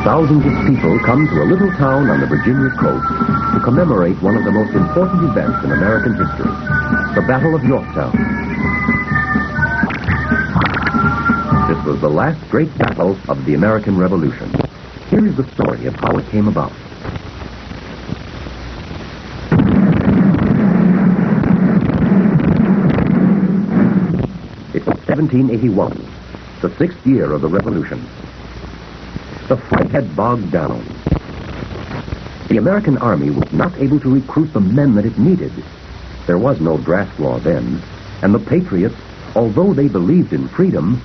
Thousands of people come to a little town on the Virginia coast to commemorate one of the most important events in American history, the Battle of Yorktown. This was the last great battle of the American Revolution. Here is the story of how it came about. It was 1781, the 6th year of the Revolution. The fight had bogged down. The American army was not able to recruit the men that it needed. There was no draft law then, and the patriots, although they believed in freedom,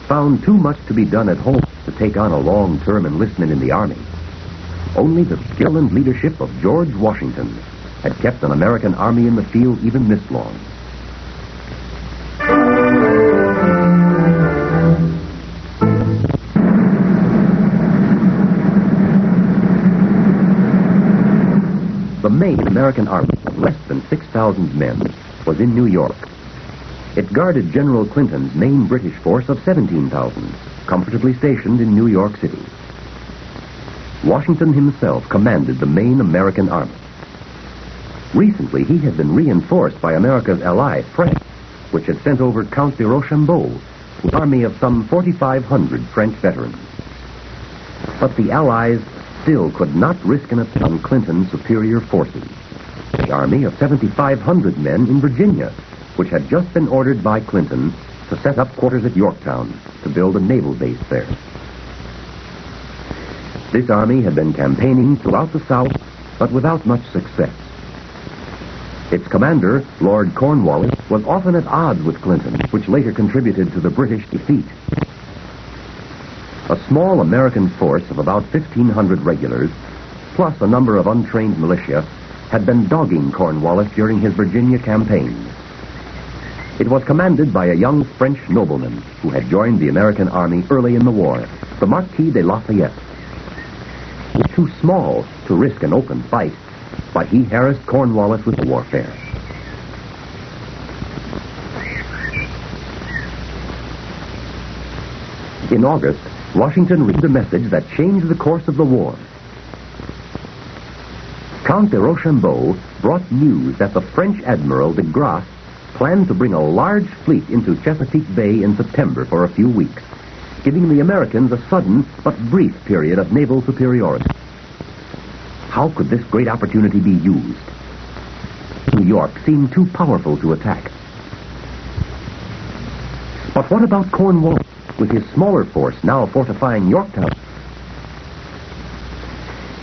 found too much to be done at home to take on a long-term enlistment in the army. Only the skill and leadership of George Washington had kept an American army in the field even this long. The main American army of less than 6,000 men was in New York. It guarded General Clinton's main British force of 17,000, comfortably stationed in New York City. Washington himself commanded the main American army. Recently, he had been reinforced by America's ally, France, which had sent over Count de Rochambeau, with an army of some 4,500 French veterans. But the Allies still could not risk an attack on Clinton's superior forces. The army of 7,500 men in Virginia, which had just been ordered by Clinton to set up quarters at Yorktown to build a naval base there. This army had been campaigning throughout the South, but without much success. Its commander, Lord Cornwallis, was often at odds with Clinton, which later contributed to the British defeat. A small American force of about 1,500 regulars, plus a number of untrained militia, had been dogging Cornwallis during his Virginia campaign. It was commanded by a young French nobleman who had joined the American army early in the war, the Marquis de Lafayette. He was too small to risk an open fight, but he harassed Cornwallis with the warfare. In August, Washington read a message that changed the course of the war. Count de Rochambeau brought news that the French Admiral de Grasse planned to bring a large fleet into Chesapeake Bay in September for a few weeks, giving the Americans a sudden but brief period of naval superiority. How could this great opportunity be used? New York seemed too powerful to attack. But what about Cornwallis, with his smaller force now fortifying Yorktown?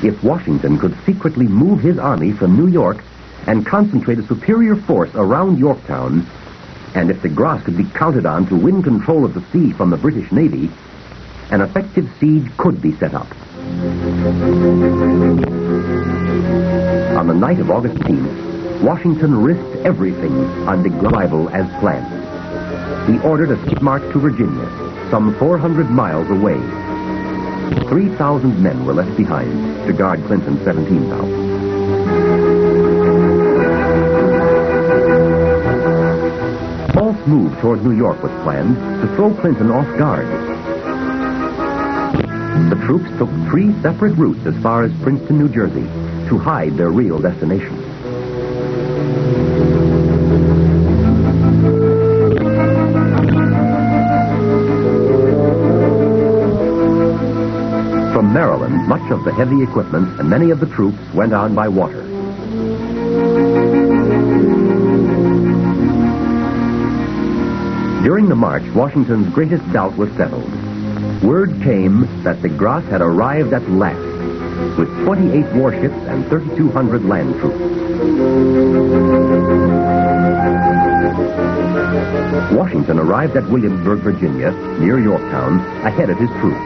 If Washington could secretly move his army from New York and concentrate a superior force around Yorktown, and if de Grasse could be counted on to win control of the sea from the British Navy, an effective siege could be set up. On the night of August 18th, Washington risked everything on de Grasse's arrival as planned. He ordered a sea march to Virginia, some 400 miles away. 3,000 men were left behind to guard Clinton's 17,000. A false move toward New York was planned to throw Clinton off guard. The troops took 3 separate routes as far as Princeton, New Jersey, to hide their real destination. From Maryland, much of the heavy equipment and many of the troops went on by water. During the march, Washington's greatest doubt was settled. Word came that de Grasse had arrived at last, with 28 warships and 3,200 land troops. Washington arrived at Williamsburg, Virginia, near Yorktown, ahead of his troops.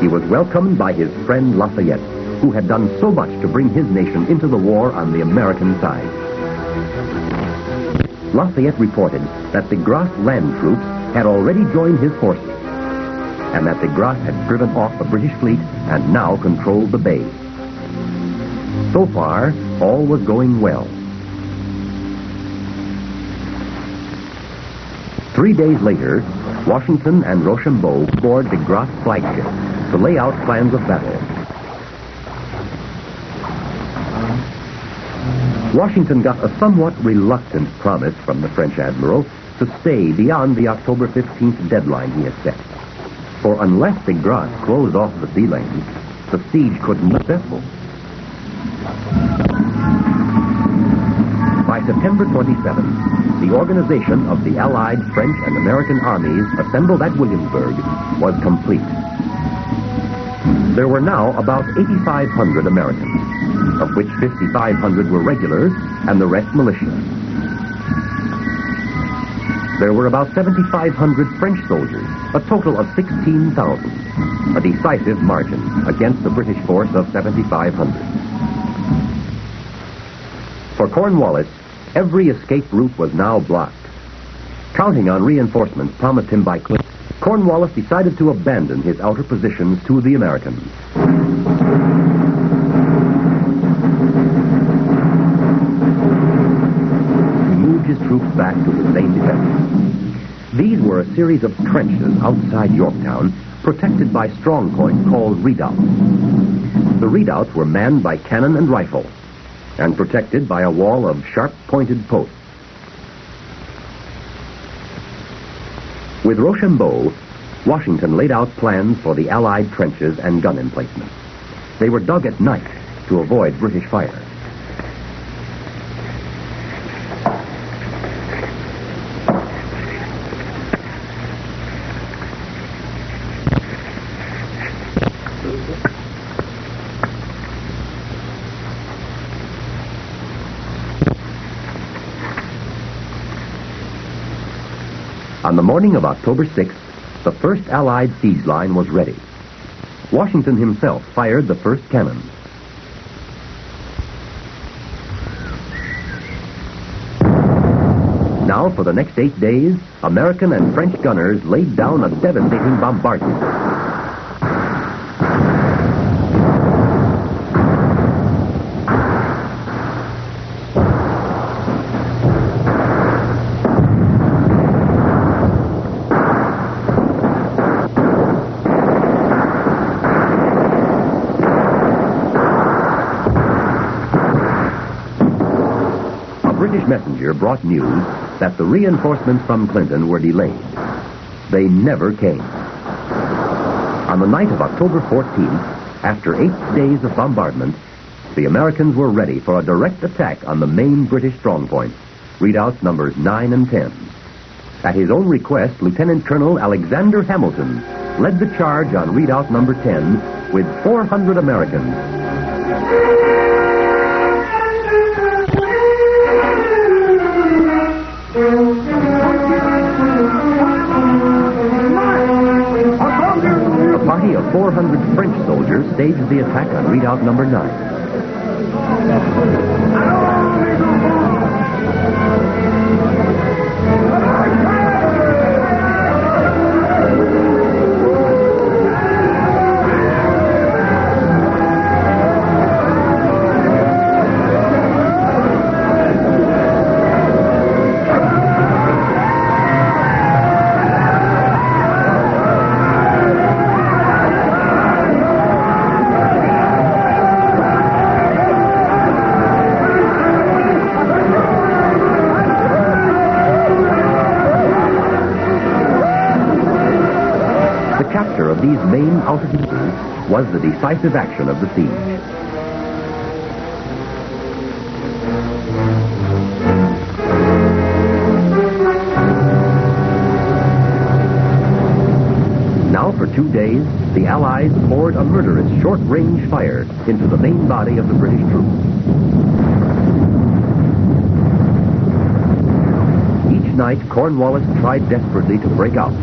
He was welcomed by his friend Lafayette, who had done so much to bring his nation into the war on the American side. Lafayette reported that de Grasse land troops had already joined his forces, and that de Grasse had driven off the British fleet and now controlled the bay. So far, all was going well. 3 days later, Washington and Rochambeau board de Grasse flagship, to lay out plans of battle. Washington got a somewhat reluctant promise from the French admiral to stay beyond the October 15th deadline he had set. For unless de Grasse closed off the sea lanes, the siege couldn't be successful. By September 27th, the organization of the Allied French and American armies assembled at Williamsburg was complete. There were now about 8,500 Americans, of which 5,500 were regulars and the rest militia. There were about 7,500 French soldiers, a total of 16,000, a decisive margin against the British force of 7,500. For Cornwallis, every escape route was now blocked. Counting on reinforcements promised him by Clinton, Cornwallis decided to abandon his outer positions to the Americans. He moved his troops back to his main defenses. These were a series of trenches outside Yorktown, protected by strong points called redoubts. The redoubts were manned by cannon and rifle, and protected by a wall of sharp-pointed posts. With Rochambeau, Washington laid out plans for the Allied trenches and gun emplacements. They were dug at night to avoid British fire. On the morning of October 6th, the first Allied siege line was ready. Washington himself fired the first cannon. Now, for the next 8 days, American and French gunners laid down a devastating bombardment. Messenger brought news that the reinforcements from Clinton were delayed. They never came. On the night of October 14th, after 8 days of bombardment, the Americans were ready for a direct attack on the main British strongpoints, redoubts numbers 9 and 10. At his own request, Lieutenant Colonel Alexander Hamilton led the charge on redoubt number 10 with 400 Americans. A party of 400 French soldiers staged the attack on redoubt number 9. Of these main altitudes was the decisive action of the siege. Now for 2 days, the Allies poured a murderous short-range fire into the main body of the British troops. Each night, Cornwallis tried desperately to break out.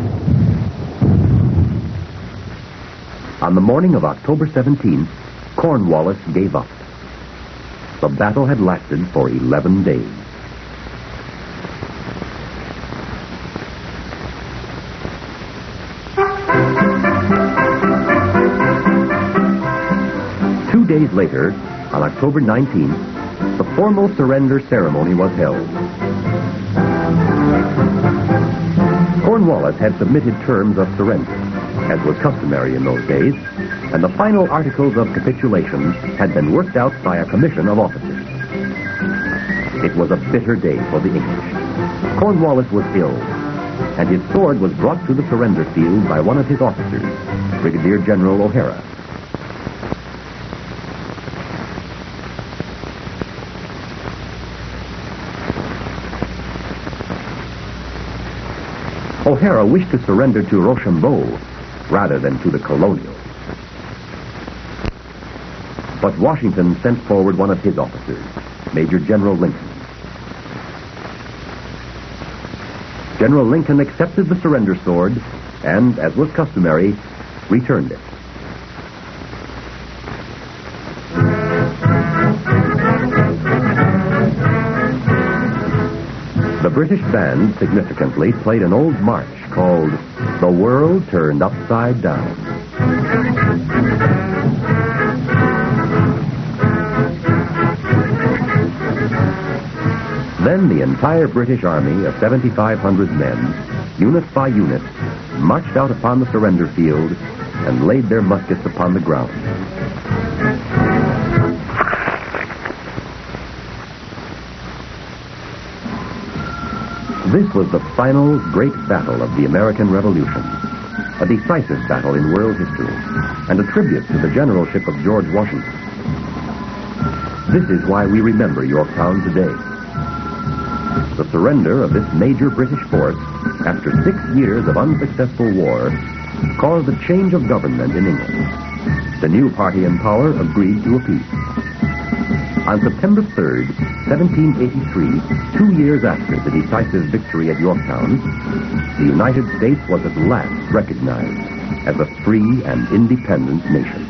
On the morning of October 17th, Cornwallis gave up. The battle had lasted for 11 days. Two days later, on October 19th, the formal surrender ceremony was held. Cornwallis had submitted terms of surrender, as was customary in those days, and the final articles of capitulation had been worked out by a commission of officers. It was a bitter day for the English. Cornwallis was ill, and his sword was brought to the surrender field by one of his officers, Brigadier General O'Hara. O'Hara wished to surrender to Rochambeau rather than to the colonials. But Washington sent forward one of his officers, Major General Lincoln. General Lincoln accepted the surrender sword and, as was customary, returned it. The British band significantly played an old march called "The World Turned Upside Down." Then the entire British army of 7,500 men, unit by unit, marched out upon the surrender field and laid their muskets upon the ground. This was the final great battle of the American Revolution, a decisive battle in world history, and a tribute to the generalship of George Washington. This is why we remember Yorktown today. The surrender of this major British force, after 6 years of unsuccessful war, caused a change of government in England. The new party in power agreed to a peace. On September 3rd, 1783, 2 years after the decisive victory at Yorktown, the United States was at last recognized as a free and independent nation.